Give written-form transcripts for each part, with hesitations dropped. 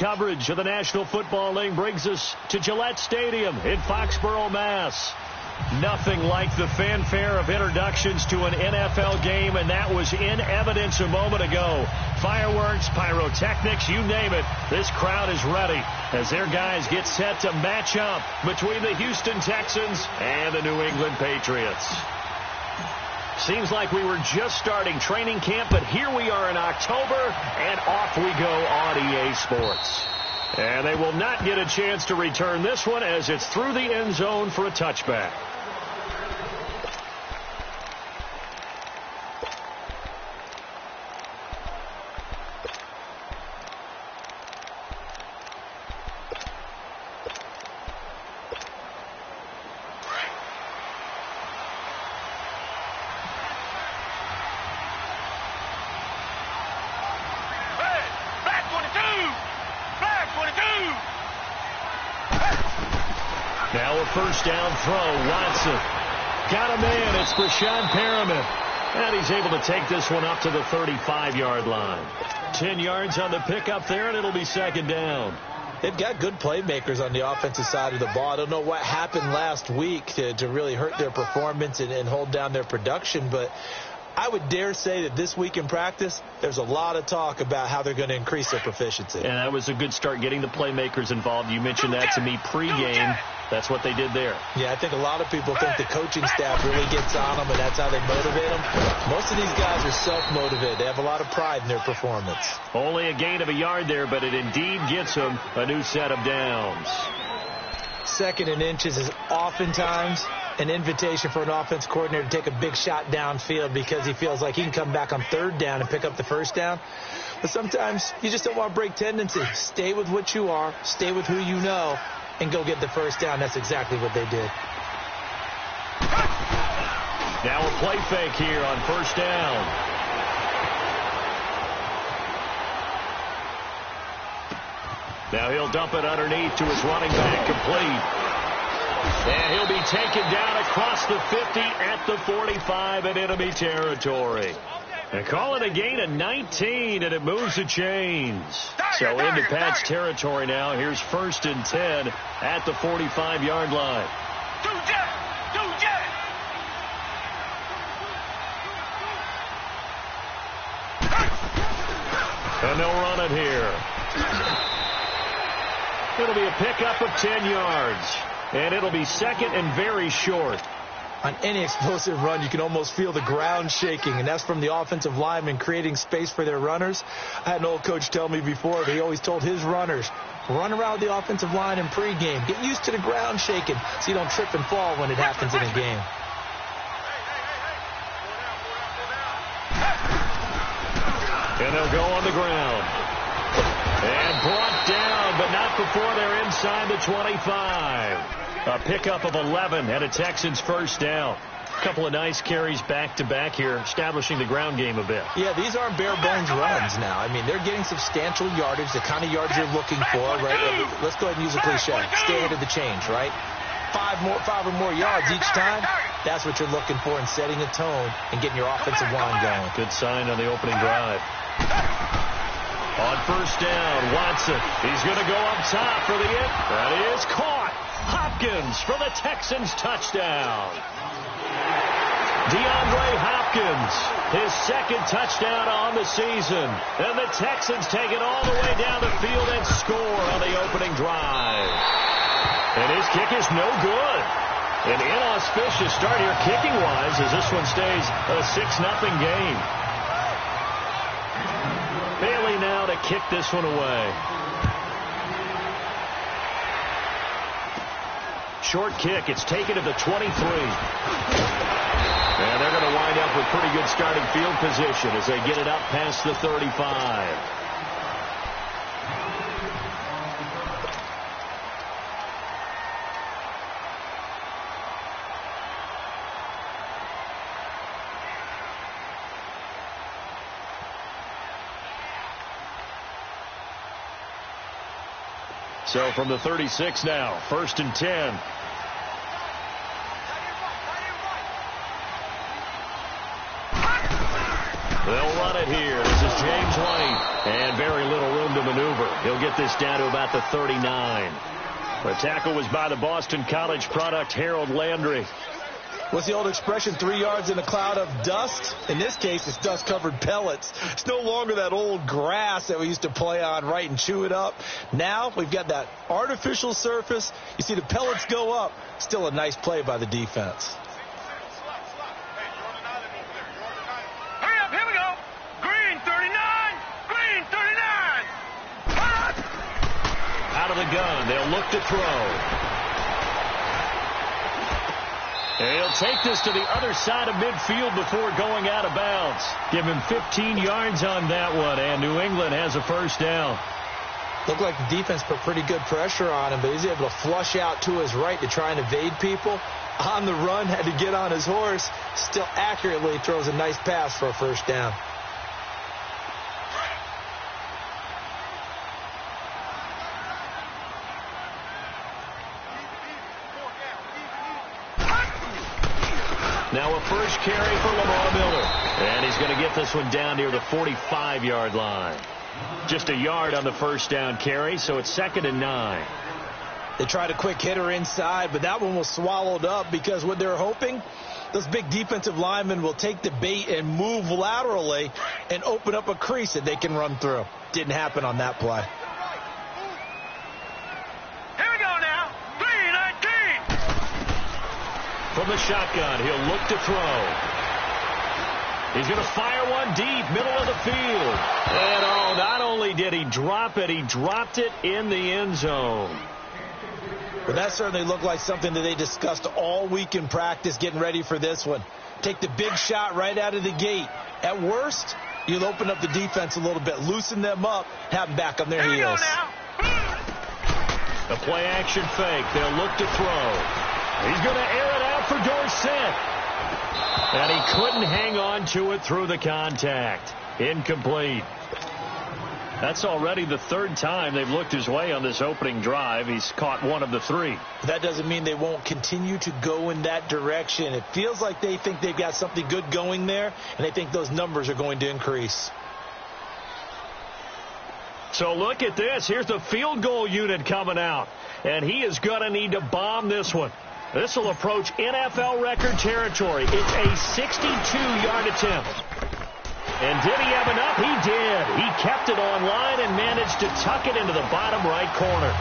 coverage of the National Football League brings us to Gillette Stadium in Foxborough, Mass. Nothing like the fanfare of introductions to an NFL game, and that was in evidence a moment ago. Fireworks, pyrotechnics, you name it. This crowd is ready as their guys get set to match up between the Houston Texans and the New England Patriots. Seems like we were just starting training camp, but here we are in October, and off we go on EA Sports. And they will not get a chance to return this one as it's through the end zone for a touchback. Now a first down throw. Watson got a man. It's Brashad Perriman. And he's able to take this one up to the 35-yard line. 10 yards on the pickup there, and it'll be second down. They've got good playmakers on the offensive side of the ball. I don't know what happened last week to really hurt their performance and hold down their production, but I would dare say that this week in practice, there's a lot of talk about how they're going to increase their proficiency. And that was a good start, getting the playmakers involved. You mentioned that to me pregame. That's what they did there. Yeah, I think a lot of people think the coaching staff really gets on them, and that's how they motivate them. Most of these guys are self-motivated. They have a lot of pride in their performance. Only a gain of a yard there, but it indeed gets them a new set of downs. Second and inches is oftentimes an invitation for an offense coordinator to take a big shot downfield because he feels like he can come back on third down and pick up the first down. But sometimes you just don't want to break tendency. Stay with what you are, stay with who you know, and go get the first down. That's exactly what they did. Now a play fake here on first down. Now he'll dump it underneath to his running back, complete. And he'll be taken down across the 50 at the 45 in enemy territory. And call it a gain of 19, and it moves the chains. So into Pat's territory now. Here's first and 10 at the 45-yard line. And they'll run it here. It'll be a pickup of 10 yards. And it'll be second and very short. On any explosive run, you can almost feel the ground shaking, and that's from the offensive linemen creating space for their runners. I had an old coach tell me before that he always told his runners, run around the offensive line in pregame. Get used to the ground shaking so you don't trip and fall when it happens in a game. And they'll go on the ground. And brought down, but not before they're inside the 25. A pickup of 11 and a Texans first down. A couple of nice carries back-to-back here, establishing the ground game a bit. Yeah, these aren't bare-bones runs now. I mean, they're getting substantial yardage, the kind of yards you're looking for, right? Let's go ahead and use a cliche. Stay ahead of the change, right? Five or more yards each time. That's what you're looking for in setting a tone and getting your offensive line going. Good sign on the opening drive. On first down, Watson. He's going to go up top for the in. That is caught. Hopkins for the Texans touchdown. DeAndre Hopkins, his second touchdown on the season. And the Texans take it all the way down the field and score on the opening drive. And his kick is no good. An inauspicious start here kicking-wise as this one stays a 6-0 game. Bailey now to kick this one away. Short kick. It's taken to the 23. And they're going to wind up with pretty good starting field position as they get it up past the 35. So from the 36 now, first and 10. They'll run it here. This is James White. And very little room to maneuver. He'll get this down to about the 39. The tackle was by the Boston College product, Harold Landry. What's the old expression, 3 yards in a cloud of dust? In this case, it's dust-covered pellets. It's no longer that old grass that we used to play on, right, and chew it up. Now we've got that artificial surface. You see the pellets go up. Still a nice play by the defense. Hurry up, here we go. Green 39, green 39. Out of the gun, they'll look to throw. He'll take this to the other side of midfield before going out of bounds. Give him 15 yards on that one, and New England has a first down. Looked like the defense put pretty good pressure on him, but he's able to flush out to his right to try and evade people. On the run, had to get on his horse. Still accurately throws a nice pass for a first down. Now a first carry for Lamar Miller. And he's going to get this one down near the 45-yard line. Just a yard on the first down carry, so it's 2nd and 9. They tried a quick hitter inside, but that one was swallowed up because what they're hoping, those big defensive linemen will take the bait and move laterally and open up a crease that they can run through. Didn't happen on that play. From the shotgun, he'll look to throw. He's going to fire one deep, middle of the field. And, oh, not only did he drop it, he dropped it in the end zone. Well, that certainly looked like something that they discussed all week in practice getting ready for this one. Take the big shot right out of the gate. At worst, you'll open up the defense a little bit, loosen them up, have them back on their heels. The play-action fake. They'll look to throw. He's going to air it out for Dorsett. And he couldn't hang on to it through the contact. Incomplete. That's already the 3rd time they've looked his way on this opening drive. He's caught one of the 3. That doesn't mean they won't continue to go in that direction. It feels like they think they've got something good going there, and they think those numbers are going to increase. So look at this. Here's the field goal unit coming out. And he is going to need to bomb this one. This will approach NFL record territory. It's a 62-yard attempt. And did he have enough? He did. He kept it on line and managed to tuck it into the bottom right corner.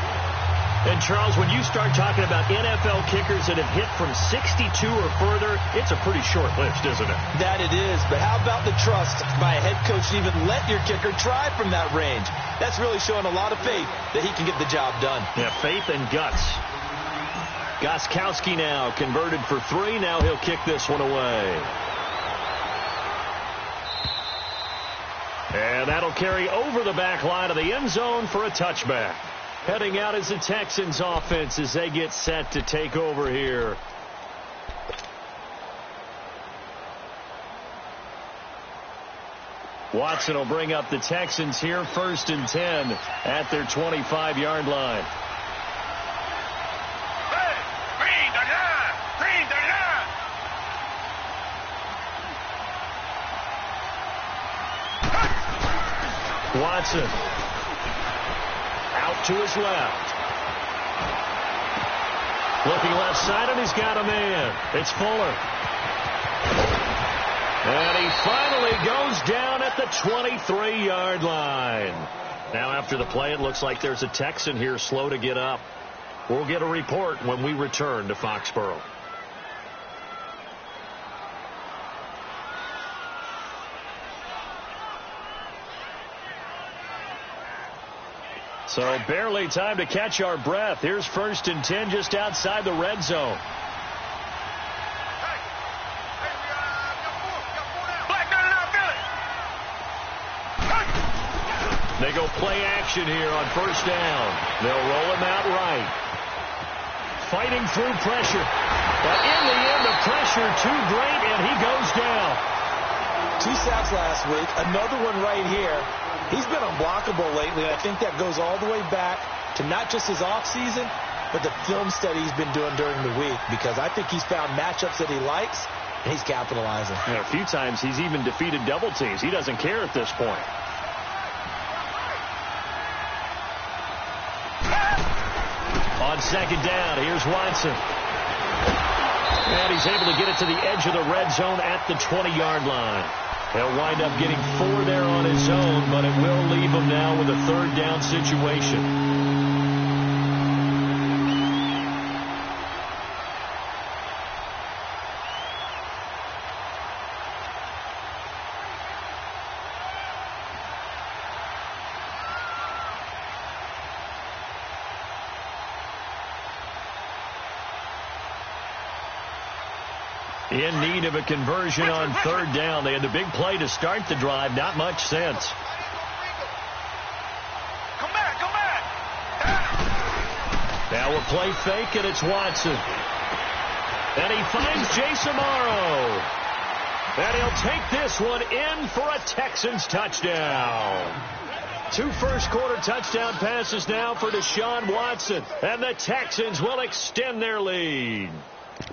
And, Charles, when you start talking about NFL kickers that have hit from 62 or further, it's a pretty short list, isn't it? That it is. But how about the trust by a head coach to even let your kicker try from that range? That's really showing a lot of faith that he can get the job done. Yeah, faith and guts. Gostkowski now converted for 3. Now he'll kick this one away. And that'll carry over the back line of the end zone for a touchback. Heading out is the Texans offense as they get set to take over here. Watson will bring up the Texans here, 1st and 10 at their 25-yard line. Watson out to his left. Looking left side, and he's got a man. It's Fuller. And he finally goes down at the 23-yard line. Now after the play, it looks like there's a Texan here slow to get up. We'll get a report when we return to Foxborough. So barely time to catch our breath. Here's 1st and 10 just outside the red zone. They go play action here on 1st down. They'll roll him out right. Fighting through pressure. But in the end, the pressure too great, and he goes down. 2 sacks last week. Another one right here. He's been unblockable lately. I think that goes all the way back to not just his offseason, but the film study he's been doing during the week, because I think he's found matchups that he likes, and he's capitalizing. Yeah, a few times he's even defeated double teams. He doesn't care at this point. On second down, here's Watson. And he's able to get it to the edge of the red zone at the 20-yard line. He'll wind up getting 4 there on his own, but it will leave him now with a third down situation. In need of a conversion on third down. They had the big play to start the drive. Not much sense. Come back. Now a play fake, and it's Watson. And he finds Jason Morrow. And he'll take this one in for a Texans touchdown. 2 first-quarter touchdown passes now for Deshaun Watson. And the Texans will extend their lead.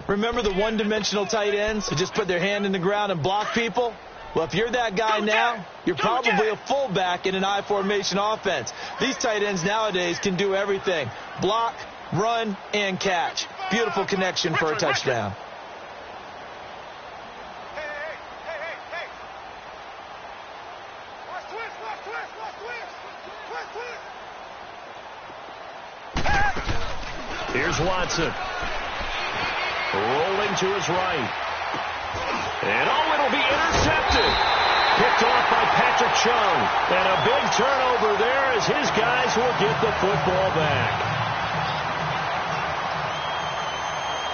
Remember the one-dimensional tight ends who just put their hand in the ground and block people? Well, if you're that guy now, you're probably a fullback in an I-formation offense. These tight ends nowadays can do everything. Block, run, and catch. Beautiful connection for a touchdown. Hey. Watch twist. Here's Watson. Rolling to his right. And it'll be intercepted. Picked off by Patrick Chung. And a big turnover there as his guys will get the football back.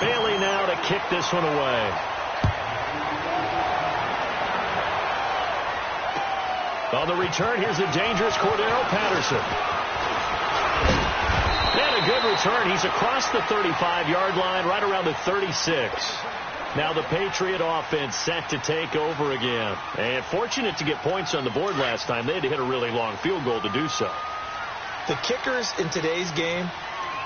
Bailey now to kick this one away. On the return, here's a dangerous Cordero Patterson. And a good return. He's across the 35-yard line, right around the 36. Now the Patriot offense set to take over again. And fortunate to get points on the board last time. They had to hit a really long field goal to do so. The kickers in today's game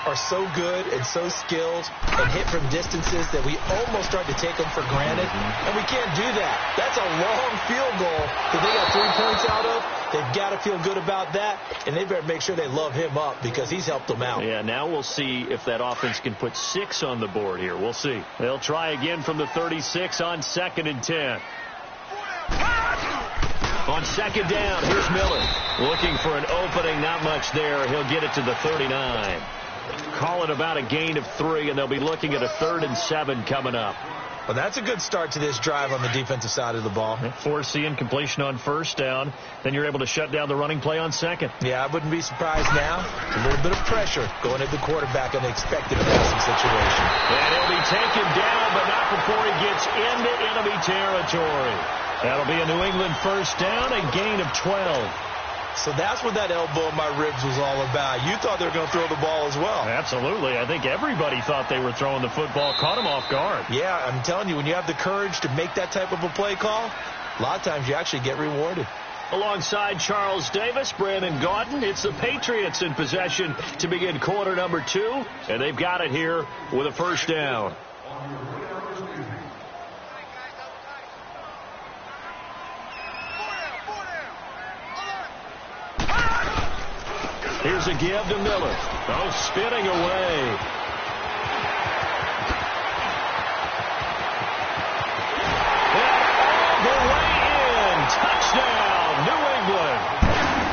are so good and so skilled and hit from distances that we almost start to take them for granted. And we can't do that. That's a long field goal that they got 3 points out of. They've got to feel good about that, and they better make sure they love him up because he's helped them out. Yeah, now we'll see if that offense can put 6 on the board here. We'll see. They'll try again from the 36 on 2nd and 10. On second down, here's Miller. Looking for an opening, not much there. He'll get it to the 39. Call it about a gain of 3, and they'll be looking at a 3rd and 7 coming up. Well, that's a good start to this drive on the defensive side of the ball. Forcing completion on first down. Then you're able to shut down the running play on second. Yeah, I wouldn't be surprised now. A little bit of pressure going at the quarterback in the expected passing situation. And he'll be taken down, but not before he gets into enemy territory. That'll be a New England first down, a gain of 12. So that's what that elbow in my ribs was all about. You thought they were going to throw the ball as well. Absolutely. I think everybody thought they were throwing the football, caught him off guard. Yeah, I'm telling you, when you have the courage to make that type of a play call, a lot of times you actually get rewarded. Alongside Charles Davis, Brandon Gaudin, it's the Patriots in possession to begin quarter number 2, and they've got it here with a first down. Here's a give to Miller. Oh, spinning away. And all the way in. Touchdown, New England.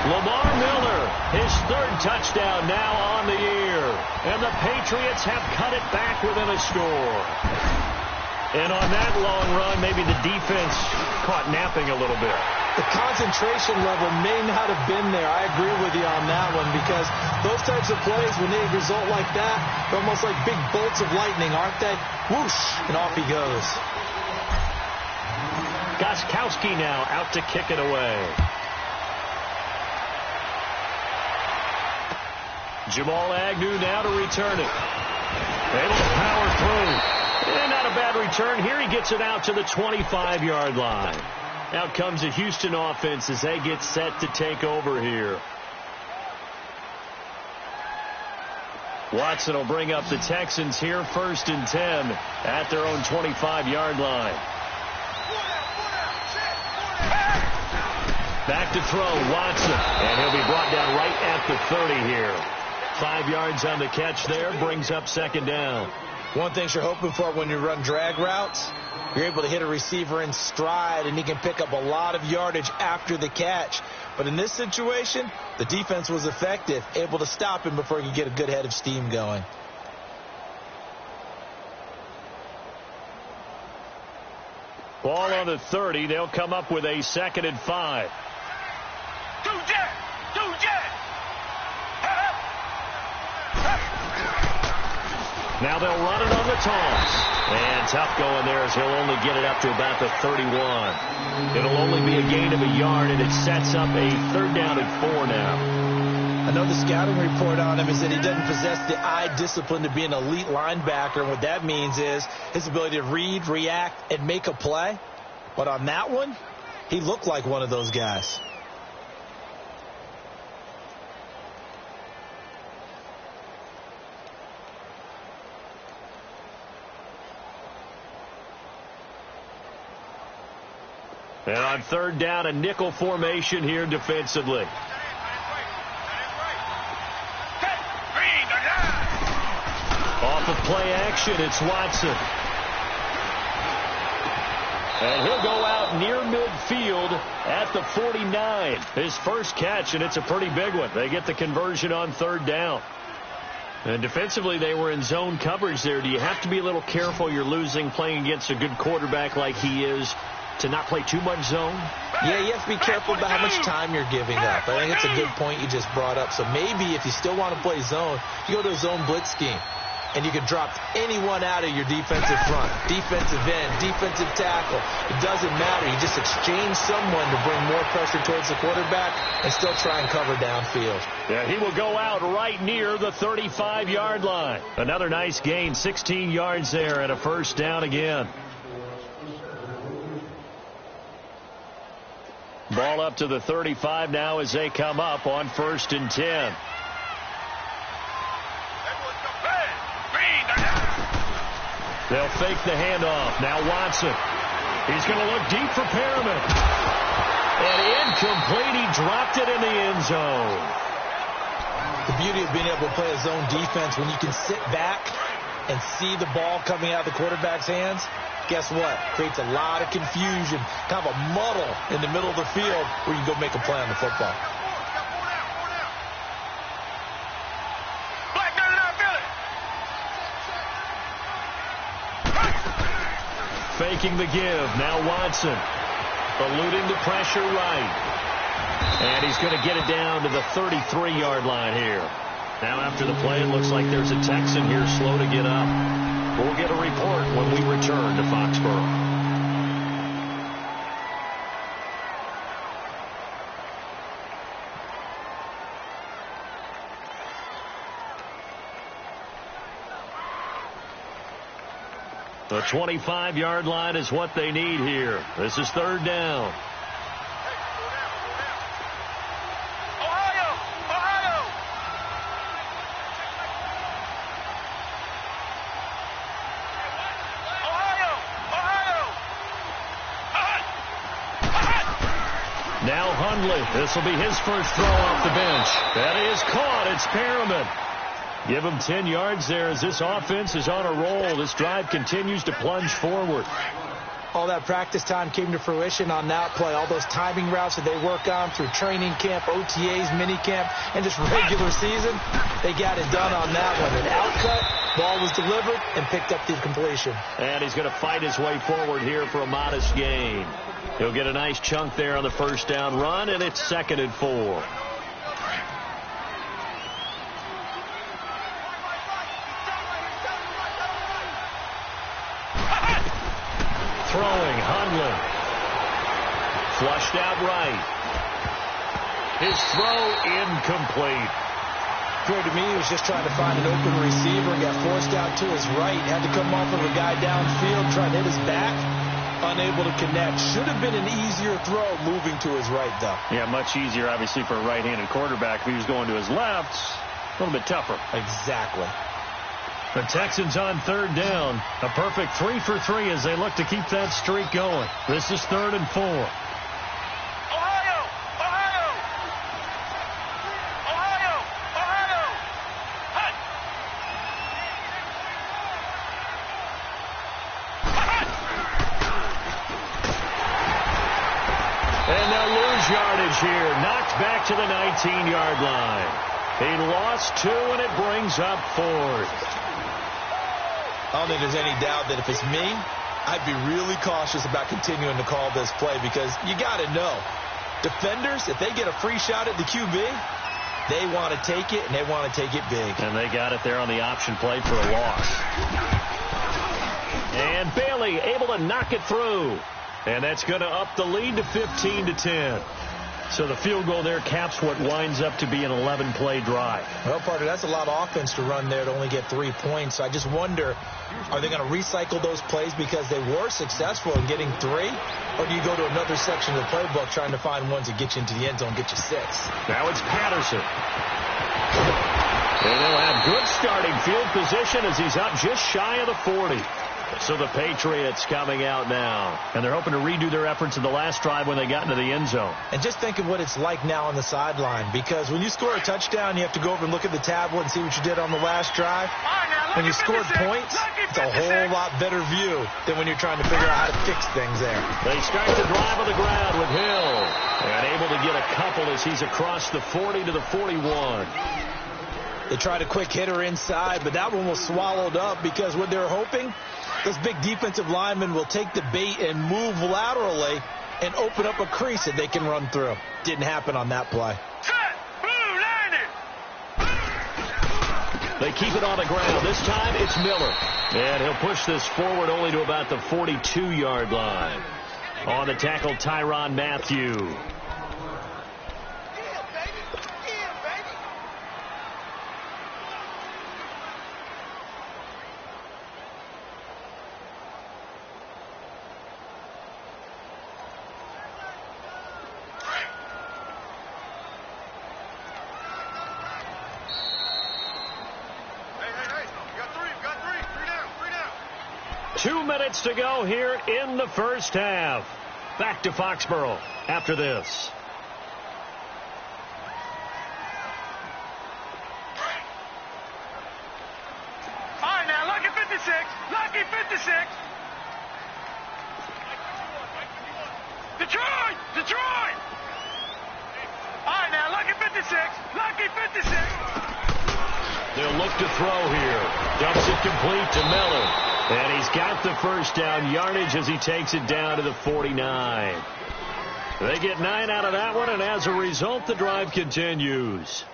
Lamar Miller, his 3rd touchdown now on the year. And the Patriots have cut it back within a score. And on that long run, maybe the defense caught napping a little bit. The concentration level may not have been there. I agree with you on that one because those types of plays, when they result like that, they're almost like big bolts of lightning, aren't they? Whoosh, and off he goes. Gostkowski now out to kick it away. Jamal Agnew now to return it. Able to power through. And not a bad return. Here he gets it out to the 25-yard line. Out comes the Houston offense as they get set to take over here. Watson will bring up the Texans here 1st and 10 at their own 25-yard line. Back to throw, Watson. And he'll be brought down right at the 30 here. 5 yards on the catch there, brings up second down. One thing you're hoping for when you run drag routes, you're able to hit a receiver in stride, and he can pick up a lot of yardage after the catch. But in this situation, the defense was effective, able to stop him before he could get a good head of steam going. Ball on the 30. They'll come up with a 2nd and 5. Two jet! Now they'll run it on the toss. And tough going there as he'll only get it up to about the 31. It'll only be a gain of a yard, and it sets up a 3rd down and 4 now. I know the scouting report on him is that he doesn't possess the eye discipline to be an elite linebacker. And what that means is his ability to read, react, and make a play. But on that one, he looked like one of those guys. And on 3rd down, a nickel formation here defensively. Off of play action, it's Watson. And he'll go out near midfield at the 49. His first catch, and it's a pretty big one. They get the conversion on 3rd down. And defensively, they were in zone coverage there. Do you have to be a little careful? You're losing playing against a good quarterback like he is, to not play too much zone? Yeah, you have to be careful about how much time you're giving up. I think it's a good point you just brought up. So maybe if you still want to play zone, you go to a zone blitz scheme. And you can drop anyone out of your defensive front, defensive end, defensive tackle. It doesn't matter. You just exchange someone to bring more pressure towards the quarterback and still try and cover downfield. Yeah, he will go out right near the 35-yard line. Another nice gain, 16 yards there, and a 1st down again. Ball up to the 35 now as they come up on 1st and 10. They'll fake the handoff. Now Watson. He's going to look deep for Perriman. And incomplete. He dropped it in the end zone. The beauty of being able to play a zone defense, when you can sit back and see the ball coming out of the quarterback's hands, guess what? Creates a lot of confusion, kind of a muddle in the middle of the field where you can go make a play on the football. Faking the give. Now Watson. Eluding the pressure right. And he's going to get it down to the 33-yard line here. Now after the play, it looks like there's a Texan here slow to get up. We'll get a report when we return to Foxborough. The 25-yard line is what they need here. This is 3rd down. Now Hundley. This will be his first throw off the bench. That is caught. It's Perriman. Give him 10 yards there as this offense is on a roll. This drive continues to plunge forward. All that practice time came to fruition on that play. All those timing routes that they work on through training camp, OTAs, mini camp, and just regular season, they got it done on that one. An outcut, ball was delivered, and picked up the completion. And he's going to fight his way forward here for a modest gain. He'll get a nice chunk there on the 1st down run, and it's 2nd and 4. Throwing, Hundley. Flushed out right. His throw incomplete. Appeared to me he was just trying to find an open receiver and got forced out to his right. Had to come off of a guy downfield, trying to hit his back. Unable to connect. Should have been an easier throw moving to his right, though. Yeah, much easier, obviously, for a right-handed quarterback. If he was going to his left, a little bit tougher. Exactly. The Texans on 3rd down. A perfect 3 for 3 as they look to keep that streak going. This is 3rd and 4. Ohio! scrimmage here. Knocked back to the 19-yard line. He lost 2, and it brings up 4th. I don't think there's any doubt that if it's me, I'd be really cautious about continuing to call this play because you got to know, defenders, if they get a free shot at the QB, they want to take it, and they want to take it big. And they got it there on the option play for a loss. And Bailey able to knock it through. And that's going to up the lead to 15-10. So the field goal there caps what winds up to be an 11-play drive. Well, partner, that's a lot of offense to run there to only get 3 points. I just wonder, are they going to recycle those plays because they were successful in getting 3? Or do you go to another section of the playbook trying to find ones that get you into the end zone, get you 6? Now it's Patterson. And they'll have good starting field position as he's up just shy of the 40. So the Patriots coming out now. And they're hoping to redo their efforts in the last drive when they got into the end zone. And just think of what it's like now on the sideline. Because when you score a touchdown, you have to go over and look at the tablet and see what you did on the last drive. When you scored points, it's a whole lot better view than when you're trying to figure out how to fix things there. They start the drive on the ground with Hill. And able to get a couple as he's across the 40 to the 41. They tried a quick hitter inside, but that one was swallowed up because what they're hoping, those big defensive linemen will take the bait and move laterally and open up a crease that they can run through. Didn't happen on that play. They keep it on the ground. This time it's Miller. And he'll push this forward only to about the 42-yard line. On the tackle, Tyrann Mathieu. To go here in the first half. Back to Foxborough after this. All right, now, lucky 56. Lucky 56. Detroit! Detroit! All right, now, lucky 56. Lucky 56. They'll look to throw here. Dumps it complete to Miller. And he's got the first down yardage as he takes it down to the 49. They get 9 out of that one, and as a result, the drive continues.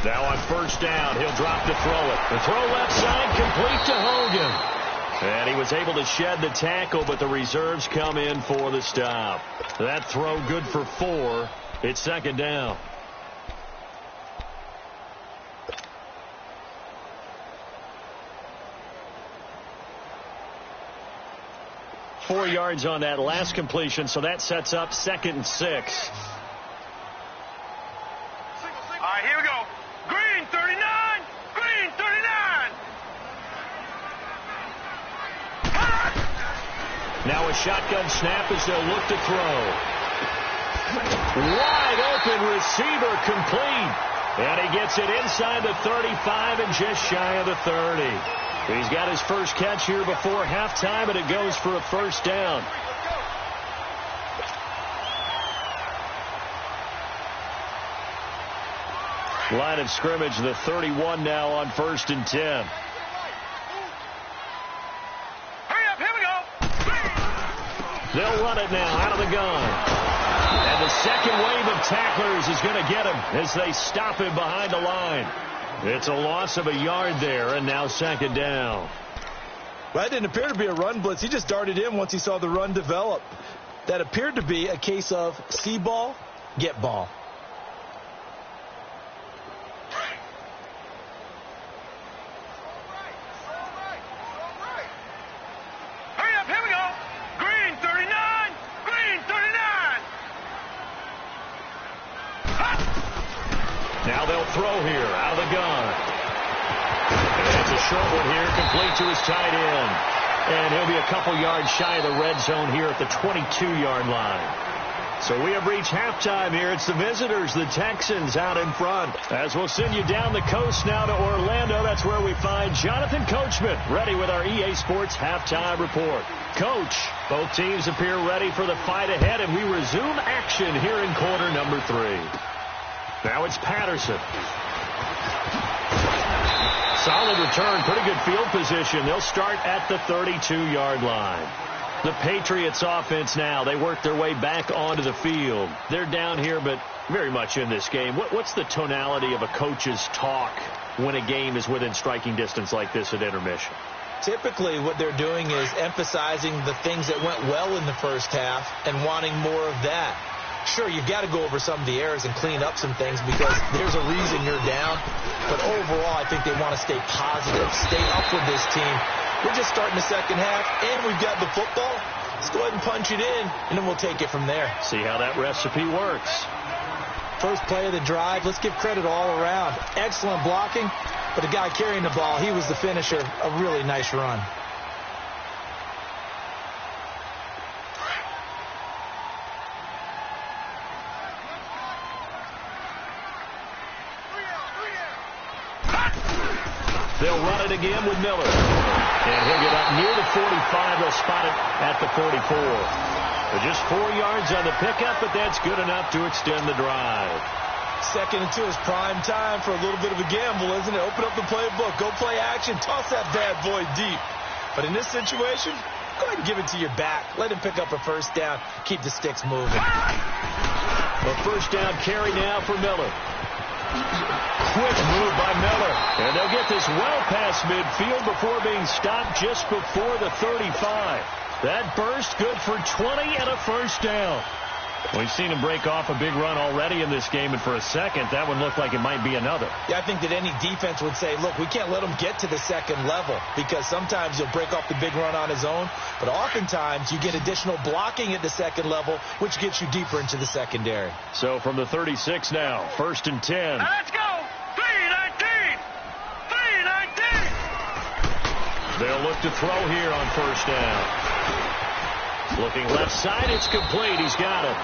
Now on first down, he'll drop to throw it. The throw left side complete to Hogan. And he was able to shed the tackle, but the reserves come in for the stop. That throw good for 4. It's second down. Four yards on that last completion, so that sets up 2nd and 6. All right, here we go. Green 39. Green 39. Now a shotgun snap as they'll look to throw. Wide open receiver complete. And he gets it inside the 35 and just shy of the 30. He's got his first catch here before halftime, and it goes for a first down. Line of scrimmage, the 31 now on 1st and 10. Hurry up, here we go. They'll run it now out of the gun. And the second wave of tacklers is going to get him as they stop him behind the line. It's a loss of a yard there, and now 2nd down. Well, that didn't appear to be a run blitz. He just darted in once he saw the run develop. That appeared to be a case of see ball, get ball. Hurry up, here we go. Green 39. Green 39. Now they'll throw here out of the gun. And it's a short one here, complete to his tight end. And he'll be a couple yards shy of the red zone here at the 22-yard line. So we have reached halftime here. It's the visitors, the Texans, out in front. As we'll send you down the coast now to Orlando, that's where we find Jonathan Coachman, ready with our EA Sports halftime report. Coach, both teams appear ready for the fight ahead, and we resume action here in quarter number 3. Now it's Patterson. Solid return, pretty good field position. They'll start at the 32-yard line. The Patriots offense now, they work their way back onto the field. They're down here, but very much in this game. What's the tonality of a coach's talk when a game is within striking distance like this at intermission? Typically, what they're doing is emphasizing the things that went well in the first half and wanting more of that. Sure, you've got to go over some of the errors and clean up some things because there's a reason you're down. But overall, I think they want to stay positive, stay up with this team. We're just starting the second half, and we've got the football. Let's go ahead and punch it in, and then we'll take it from there. See how that recipe works. First play of the drive, let's give credit all around. Excellent blocking, but the guy carrying the ball, he was the finisher. A really nice run. They'll run it again with Miller. And he'll get up near the 45. They'll spot it at the 44. But just 4 yards on the pickup, but that's good enough to extend the drive. 2nd and 2 is prime time for a little bit of a gamble, isn't it? Open up the playbook. Go play action. Toss that bad boy deep. But in this situation, go ahead and give it to your back. Let him pick up a first down. Keep the sticks moving. A first down carry now for Miller. Quick move by Miller. And they'll get this well past midfield before being stopped just before the 35. That burst good for 20 and a first down. We've seen him break off a big run already in this game, and for a second, that one looked like it might be another. Yeah, I think that any defense would say, look, we can't let him get to the second level because sometimes he'll break off the big run on his own, but oftentimes you get additional blocking at the second level, which gets you deeper into the secondary. So from the 36 now, 1st and 10. Now let's go. 3-19. 3-19. They'll look to throw here on first down. Looking left side, it's complete. He's got it.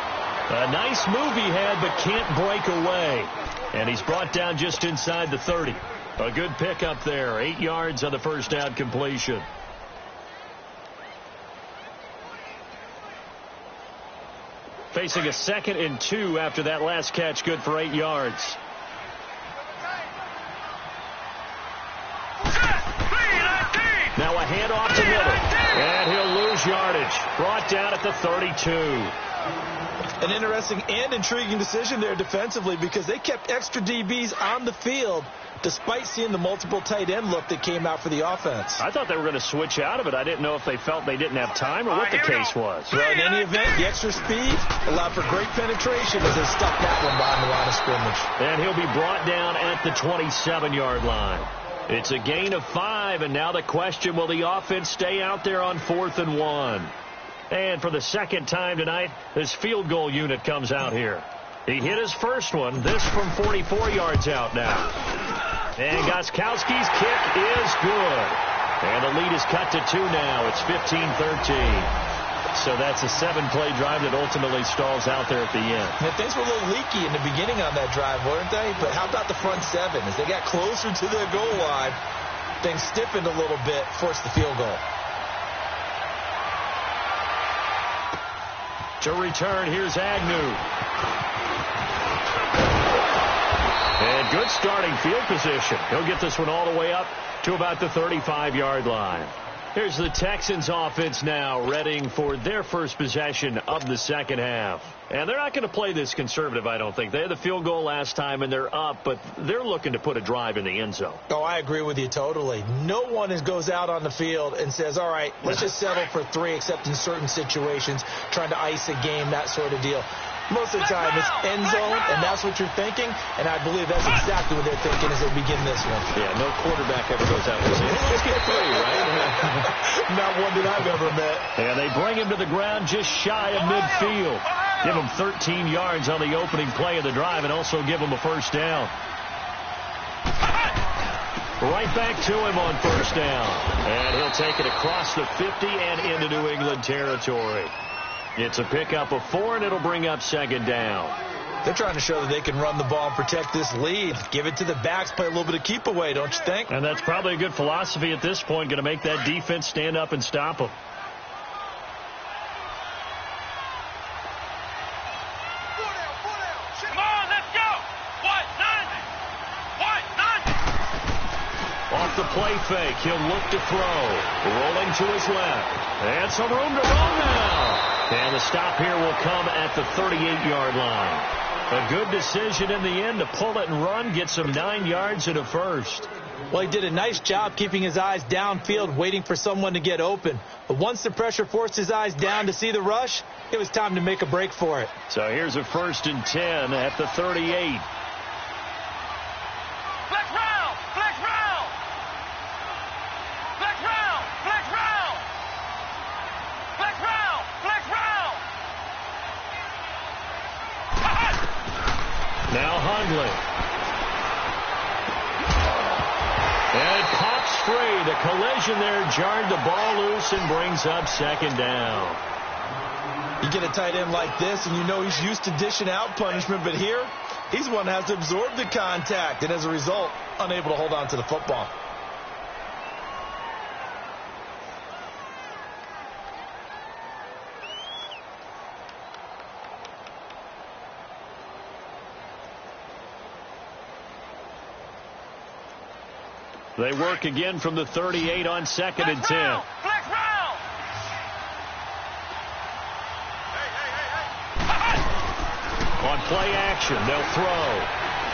A nice move he had, but can't break away. And he's brought down just inside the 30. A good pickup there. 8 yards on the first down completion. Facing a 2nd and 2 after that last catch, good for 8 yards. Now a handoff to Miller. And he'll lose yardage. Brought down at the 32. An interesting and intriguing decision there defensively because they kept extra DBs on the field despite seeing the multiple tight end look that came out for the offense. I thought they were going to switch out of it. I didn't know if they felt they didn't have time or what the case was. Well, in any event, the extra speed allowed for great penetration as they stuck that one behind the line of scrimmage. And he'll be brought down at the 27-yard line. It's a gain of 5, and now the question, will the offense stay out there on 4th and 1? And for the second time tonight, this field goal unit comes out here. He hit his first one, this from 44 yards out now. And Gostkowski's kick is good. And the lead is cut to 2 now. It's 15-13. So that's a 7-play drive that ultimately stalls out there at the end. And things were a little leaky in the beginning on that drive, weren't they? But how about the front 7? As they got closer to the goal line, things stiffened a little bit, forced the field goal. To return, here's Agnew. And good starting field position. He'll get this one all the way up to about the 35-yard line. Here's the Texans offense now, readying for their first possession of the second half. And they're not going to play this conservative, I don't think. They had the field goal last time, and they're up, but they're looking to put a drive in the end zone. Oh, I agree with you totally. No one goes out on the field and says, all right, let's just settle for 3, except in certain situations, trying to ice a game, that sort of deal. Most of the time, it's end zone, and that's what you're thinking, and I believe that's exactly what they're thinking as they begin this one. Yeah, no quarterback ever goes out and says, let's get 3, right? Not one that I've ever met. And they bring him to the ground just shy of midfield. Give him 13 yards on the opening play of the drive and also give him a first down. Right back to him on first down. And he'll take it across the 50 and into New England territory. It's a pickup of 4, and it'll bring up second down. They're trying to show that they can run the ball and protect this lead. Give it to the backs, play a little bit of keep away, don't you think? And that's probably a good philosophy at this point, going to make that defense stand up and stop them. Come on, let's go. What, none? Off the play fake, he'll look to throw. Rolling to his left. And some room to roll now. And the stop here will come at the 38-yard line. A good decision in the end to pull it and run, get some 9 yards and a first. Well, he did a nice job keeping his eyes downfield, waiting for someone to get open. But once the pressure forced his eyes down to see the rush, it was time to make a break for it. So here's a 1st and 10 at the 38. Flex round, flex round. Flex round, flex round. Flex round, flex round. Now Hundley. And it pops free. The collision there jarred the ball loose and brings up second down. You get a tight end like this, and you know he's used to dishing out punishment, but here, he's the one that has to absorb the contact, and as a result, unable to hold on to the football. They work again from the 38 on 2nd and 10. Flex round. On play action, they'll throw.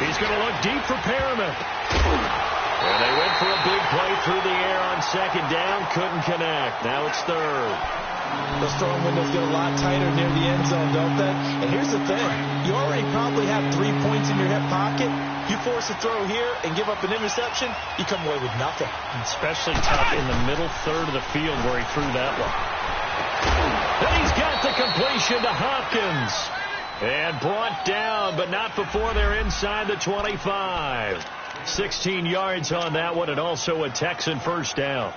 He's going to look deep for Perriman. And they went for a big play through the air on 2nd down. Couldn't connect. Now it's 3rd. Those throwing windows get a lot tighter near the end zone, don't they? And here's the thing. You already probably have 3 points in your hip pocket. You force a throw here and give up an interception, you come away with nothing. Especially tough in the middle third of the field where he threw that one. And he's got the completion to Hopkins. And brought down, but not before they're inside the 25. 16 yards on that one, and also a Texan first down.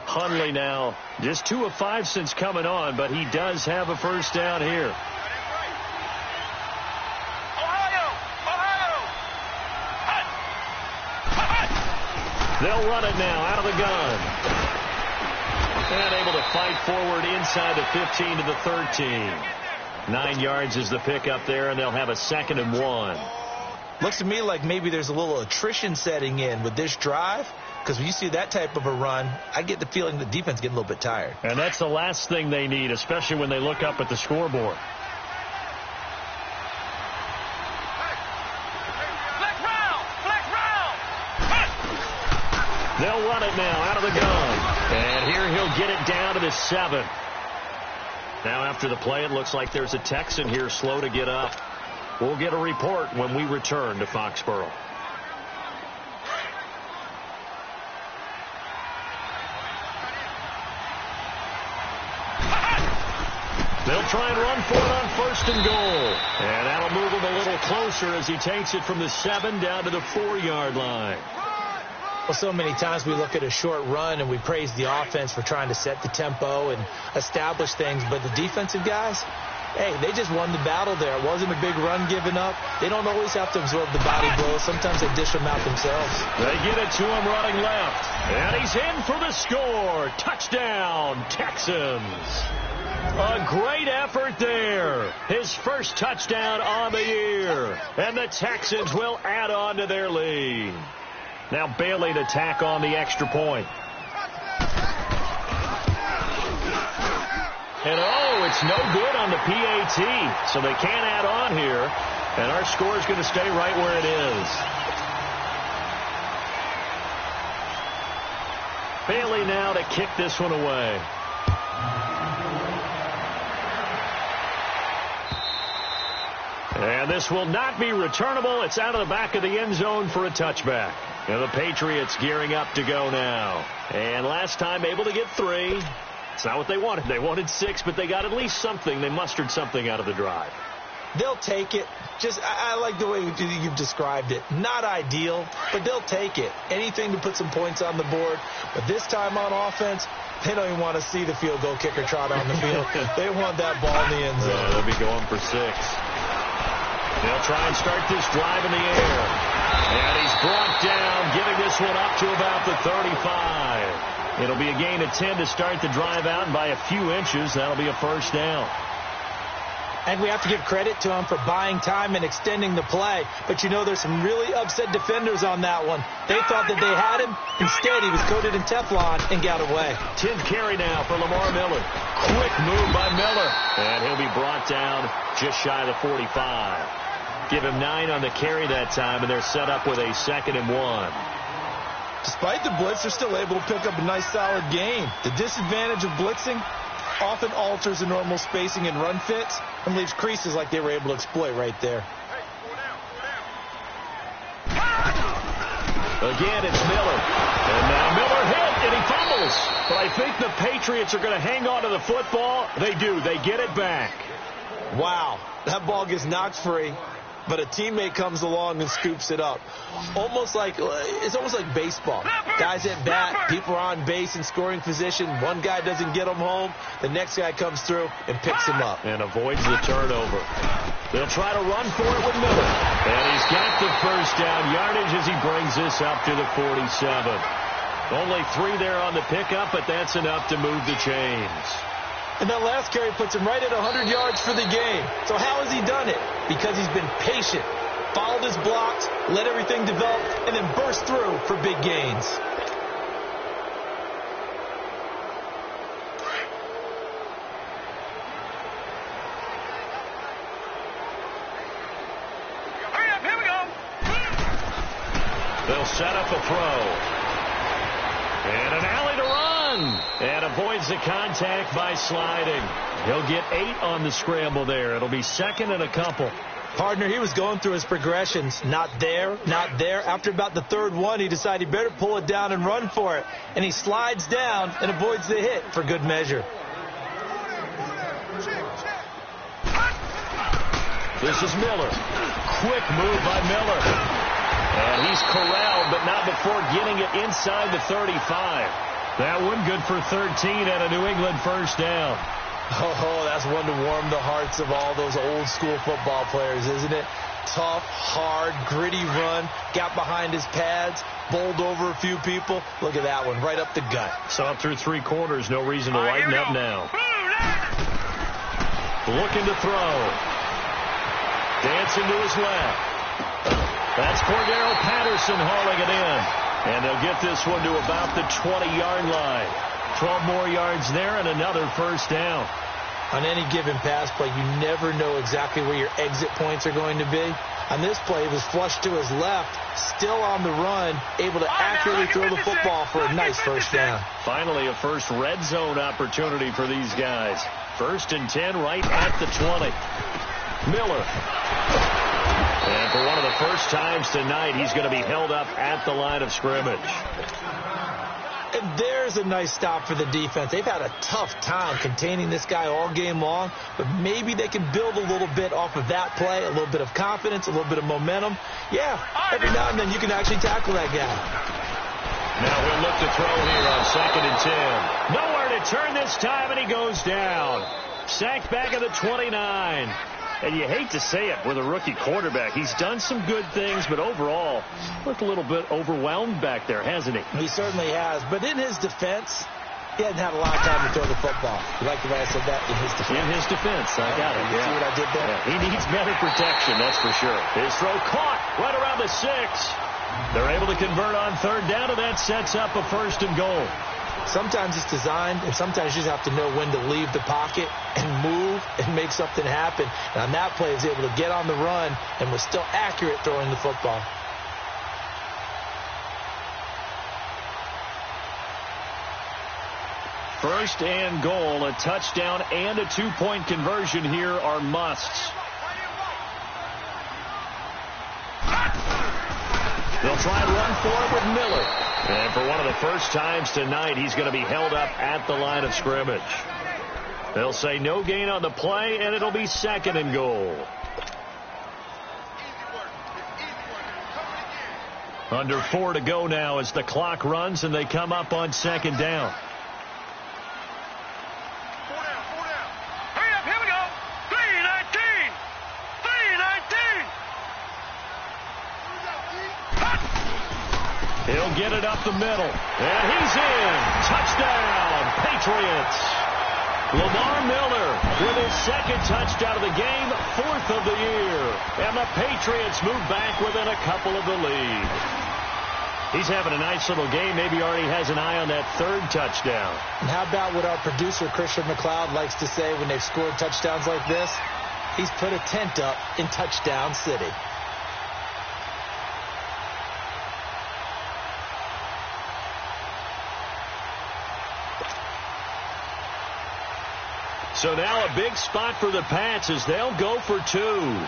Hundley now just 2 of 5 since coming on, but he does have a first down here. They'll run it now out of the gun. And able to fight forward inside the 15 to the 13. 9 yards is the pickup there, and they'll have a 2nd and 1. Looks to me like maybe there's a little attrition setting in with this drive, because when you see that type of a run, I get the feeling the defense getting a little bit tired. And that's the last thing they need, especially when they look up at the scoreboard. They'll run it now out of the gun. And here he'll get it down to the 7. Now after the play, it looks like there's a Texan here slow to get up. We'll get a report when we return to Foxborough. They'll try and run for it on 1st and goal. And that'll move him a little closer as he takes it from the 7 down to the 4-yard line. Well, so many times we look at a short run and we praise the offense for trying to set the tempo and establish things. But the defensive guys, hey, they just won the battle there. It wasn't a big run given up. They don't always have to absorb the body blows. Sometimes they dish them out themselves. They get it to him running left. And he's in for the score. Touchdown, Texans. A great effort there. His first touchdown on the year. And the Texans will add on to their lead. Now Bailey to tack on the extra point. And oh, it's no good on the PAT. So they can't add on here. And our score is going to stay right where it is. Bailey now to kick this one away. And this will not be returnable. It's out of the back of the end zone for a touchback. And the Patriots gearing up to go now. And last time able to get 3. It's not what they wanted. They wanted 6, but they got at least something. They mustered something out of the drive. They'll take it. I like the way you've described it. Not ideal, but they'll take it. Anything to put some points on the board. But this time on offense, they don't even want to see the field goal kicker trot on the field. They want that ball in the end zone. Yeah, they'll be going for 6. They'll try and start this drive in the air. And he's brought down, giving this one up to about the 35. It'll be a gain of 10 to start the drive out, and by a few inches, that'll be a first down. And we have to give credit to him for buying time and extending the play. But, there's some really upset defenders on that one. They thought that they had him. Instead, he was coated in Teflon and got away. 10th carry now for Lamar Miller. Quick move by Miller. And he'll be brought down just shy of the 45. Give him 9 on the carry that time, and they're set up with a 2nd and 1. Despite the blitz, they're still able to pick up a nice, solid gain. The disadvantage of blitzing often alters the normal spacing and run fits and leaves creases like they were able to exploit right there. Again, it's Miller. And now Miller hit, and he fumbles. But I think the Patriots are going to hang on to the football. They do. They get it back. Wow. That ball gets knocked free, but a teammate comes along and scoops it up. It's almost like baseball. Guys at bat, people are on base in scoring position. One guy doesn't get him home. The next guy comes through and picks him up. And avoids the turnover. They'll try to run for it with Miller. And he's got the first down yardage as he brings this up to the 47. Only 3 there on the pickup, but that's enough to move the chains. And that last carry puts him right at 100 yards for the game. So how has he done it? Because he's been patient, followed his blocks, let everything develop, and then burst through for big gains. Hurry up, here we go. They'll set up a throw. And an alley to run. And avoids the contact by sliding. He'll get 8 on the scramble there. It'll be 2nd and a couple. Partner, he was going through his progressions. Not there, not there. After about the 3rd one, he decided he better pull it down and run for it. And he slides down and avoids the hit for good measure. This is Miller. Quick move by Miller. And he's corralled, but not before getting it inside the 35. That one good for 13 and a New England first down. Oh, that's one to warm the hearts of all those old school football players, isn't it? Tough, hard, gritty run, got behind his pads, bowled over a few people. Look at that one, right up the gut. Saw it through 3 quarters, no reason to lighten up now. Looking to throw. Dancing to his left. That's Cordero Patterson hauling it in. And they'll get this one to about the 20-yard line. 12 more yards there and another first down. On any given pass play, you never know exactly where your exit points are going to be. On this play, he was flushed to his left, still on the run, able to accurately throw the football for a nice first down. Finally, a first red zone opportunity for these guys. 1st and 10 right at the 20. Miller. And for one of the first times tonight, he's going to be held up at the line of scrimmage. And there's a nice stop for the defense. They've had a tough time containing this guy all game long, but maybe they can build a little bit off of that play, a little bit of confidence, a little bit of momentum. Yeah, every now and then you can actually tackle that guy. Now he'll look to throw here on 2nd and 10. Nowhere to turn this time, and he goes down. Sacked back at the 29. And you hate to say it with a rookie quarterback. He's done some good things, but overall, looked a little bit overwhelmed back there, hasn't he? He certainly has. But in his defense, he hasn't had a lot of time to throw the football. You like the way I said that? In his defense. In his defense. I got it. You see what I did there? Yeah, he needs better protection, that's for sure. His throw caught right around the 6. They're able to convert on 3rd down, and that sets up a 1st and goal. Sometimes it's designed, and sometimes you just have to know when to leave the pocket and move and make something happen. And on that play, he was able to get on the run and was still accurate throwing the football. First and goal, a touchdown and a 2-point conversion here are musts. They'll try and run for it with Miller. And for one of the first times tonight, he's going to be held up at the line of scrimmage. They'll say no gain on the play, and it'll be 2nd and goal. Under 4 to go now as the clock runs and they come up on second down. Hurry up, here we go. 3:19. 3:19. He'll get it up the middle. And he's in. Touchdown, Patriots. Lamar Miller with his second touchdown of the game, 4th of the year. And the Patriots move back within a couple of the lead. He's having a nice little game. Maybe already has an eye on that 3rd touchdown. And how about what our producer, Christian McLeod, likes to say when they've scored touchdowns like this? He's put a tent up in Touchdown City. So now a big spot for the Pats as they'll go for 2.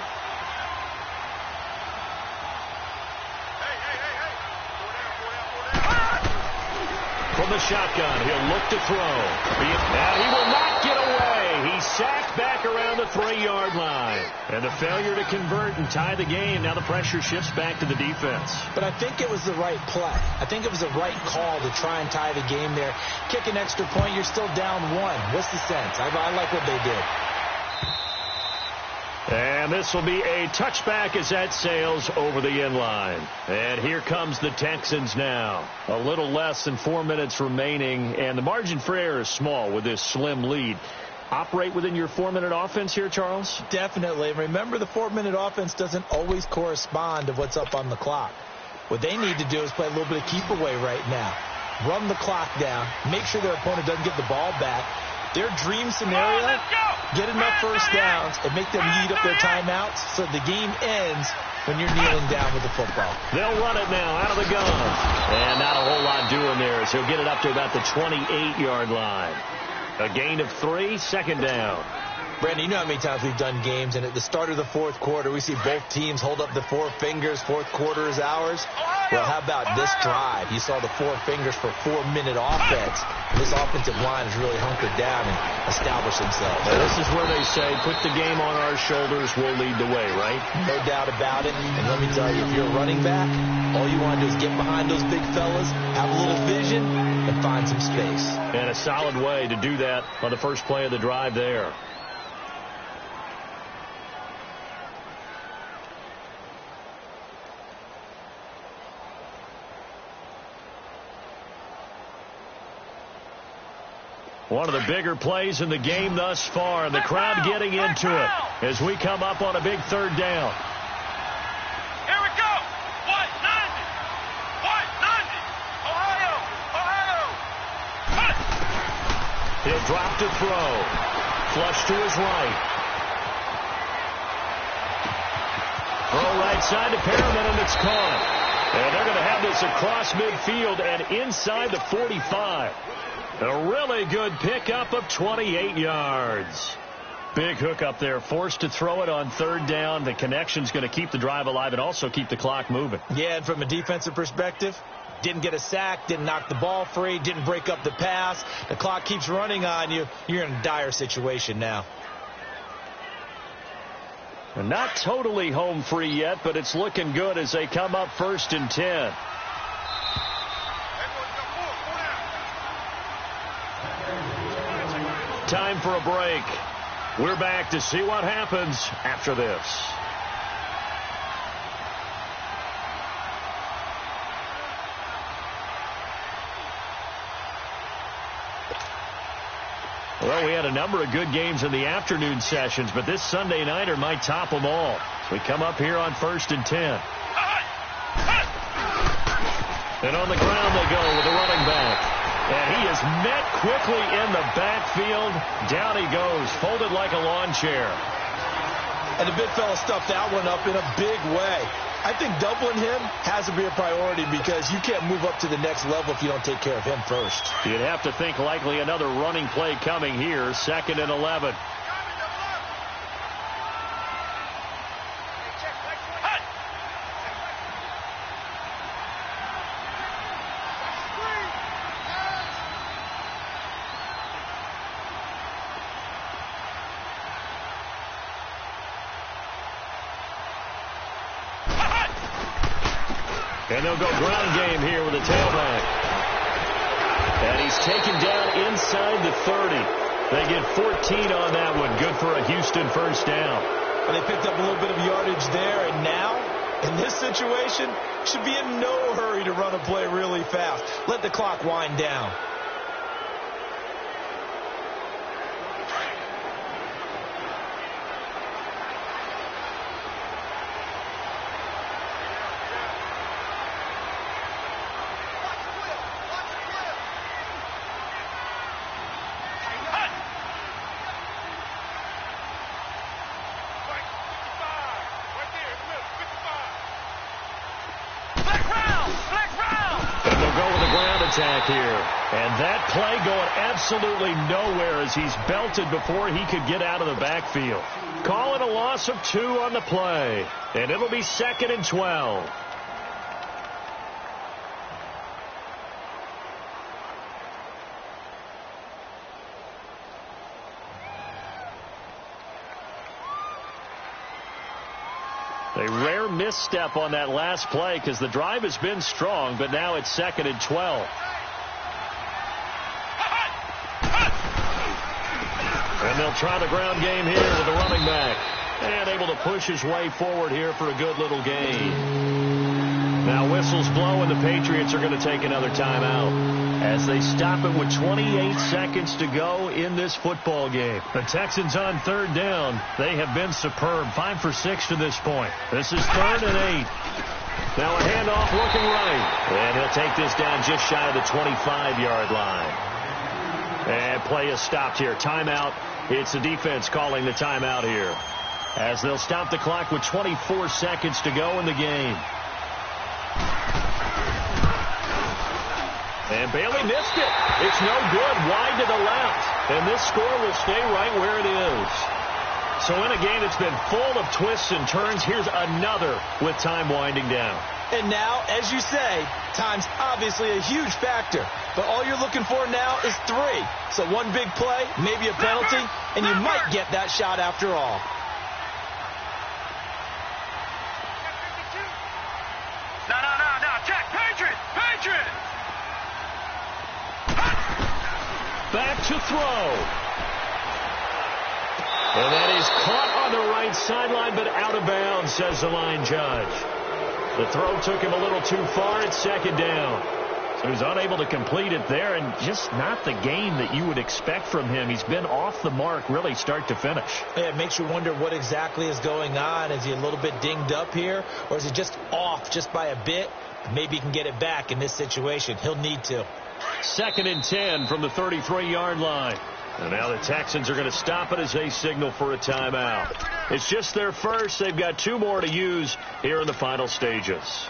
From the shotgun, he'll look to throw. And he will not get away. He's sacked back around the 3-yard line. And the failure to convert and tie the game. Now the pressure shifts back to the defense. But I think it was the right play. I think it was the right call to try and tie the game there. Kick an extra point, you're still down 1. What's the sense? I like what they did. And this will be a touchback as that sails over the end line. And here comes the Texans now. A little less than 4 minutes remaining, and the margin for error is small with this slim lead. Operate within your 4-minute offense here, Charles? Definitely. Remember, the 4-minute offense doesn't always correspond to what's up on the clock. What they need to do is play a little bit of keep away right now. Run the clock down. Make sure their opponent doesn't get the ball back. Their dream scenario, get enough first downs and make them eat up their timeouts so the game ends when you're kneeling down with the football. They'll run it now out of the gun. And not a whole lot doing there as he'll get it up to about the 28-yard line. A gain of 3, second down. Brandon, you know how many times we've done games, and at the start of the 4th quarter, we see both teams hold up the 4 fingers, 4th quarter is ours. Well, how about this drive? You saw the 4 fingers for 4-minute offense. And this offensive line has really hunkered down and established themselves. Well, this is where they say, put the game on our shoulders, we'll lead the way, right? No doubt about it. And let me tell you, if you're a running back, all you want to do is get behind those big fellas, have a little vision, and find some space. And a solid way to do that on the first play of the drive there. One of the bigger plays in the game thus far, and the crowd getting into it as we come up on a big 3rd down. Here we go. 190. 190. Ohio. Cut. He'll drop to throw. Flush to his right. Throw right side to Perriman, and it's caught. And they're going to have this across midfield and inside the 45. A really good pickup of 28 yards. Big hook up there, forced to throw it on 3rd down. The connection's going to keep the drive alive and also keep the clock moving. Yeah, and from a defensive perspective, didn't get a sack, didn't knock the ball free, didn't break up the pass. The clock keeps running on you. You're in a dire situation now. Not totally home free yet, but it's looking good as they come up 1st and 10. Time for a break. We're back to see what happens after this. Well, we had a number of good games in the afternoon sessions, but this Sunday nighter might top them all. We come up here on 1st and 10. And on the ground they go with the running back. And he is met quickly in the backfield. Down he goes, folded like a lawn chair. And the big fella stuffed that one up in a big way. I think doubling him has to be a priority because you can't move up to the next level if you don't take care of him first. You'd have to think likely another running play coming here, 2nd and 11. And they'll go ground game here with a tailback. And he's taken down inside the 30. They get 14 on that one. Good for a Houston first down. Well, they picked up a little bit of yardage there, and now, in this situation, should be in no hurry to run a play really fast. Let the clock wind down. Attack here. And that play going absolutely nowhere as he's belted before he could get out of the backfield. Calling a loss of 2 on the play. And it'll be 2nd and 12. A rare misstep on that last play because the drive has been strong, but now it's 2nd and 12. And they'll try the ground game here with the running back. And able to push his way forward here for a good little gain. Now whistles blow and the Patriots are going to take another timeout as they stop it with 28 seconds to go in this football game. The Texans on 3rd down. They have been superb. 5 for 6 to this point. This is 3rd and 8. Now a handoff looking right. And he'll take this down just shy of the 25-yard line. And play is stopped here. Timeout. It's the defense calling the timeout here as they'll stop the clock with 24 seconds to go in the game. And Bailey missed it. It's no good. Wide to the left. And this score will stay right where it is. So in a game that's been full of twists and turns, here's another with time winding down. And now, as you say, time's obviously a huge factor. But all you're looking for now is 3. So one big play, maybe a penalty, and you might get that shot after all. No. Check. Patriot. Back to throw. And that is caught on the right sideline, but out of bounds, says the line judge. The throw took him a little too far. It's 2nd down. So he's unable to complete it there, and just not the game that you would expect from him. He's been off the mark, really, start to finish. Yeah, it makes you wonder what exactly is going on. Is he a little bit dinged up here, or is he just off just by a bit? Maybe he can get it back in this situation. He'll need to. 2nd and 10 from the 33-yard line. And now the Texans are going to stop it as they signal for a timeout. It's just their first. They've got 2 more to use here in the final stages.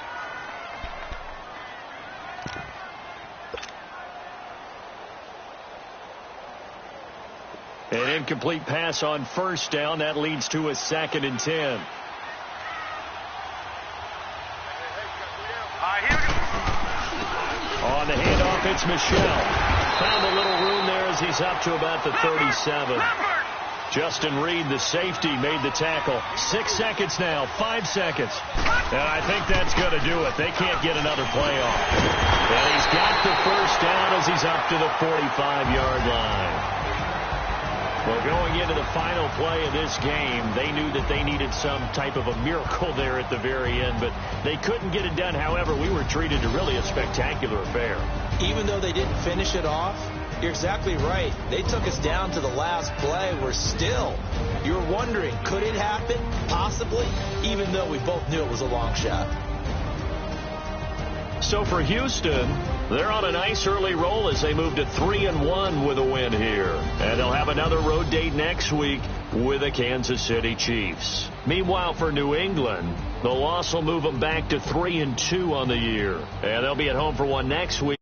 An incomplete pass on 1st down. That leads to a 2nd and 10. On the handoff, it's Michel. Found a little room there as he's up to about the 37. Justin Reed, the safety, made the tackle. 6 seconds now, 5 seconds. And I think that's going to do it. They can't get another play off. And he's got the first down as he's up to the 45-yard line. Well, going into the final play of this game, they knew that they needed some type of a miracle there at the very end, but they couldn't get it done. However, we were treated to really a spectacular affair. Even though they didn't finish it off, you're exactly right. They took us down to the last play. You're wondering, could it happen? Possibly, even though we both knew it was a long shot. So for Houston, they're on a nice early roll as they move to 3-1 with a win here. And they'll have another road date next week with the Kansas City Chiefs. Meanwhile, for New England, the loss will move them back to 3-2 on the year. And they'll be at home for one next week.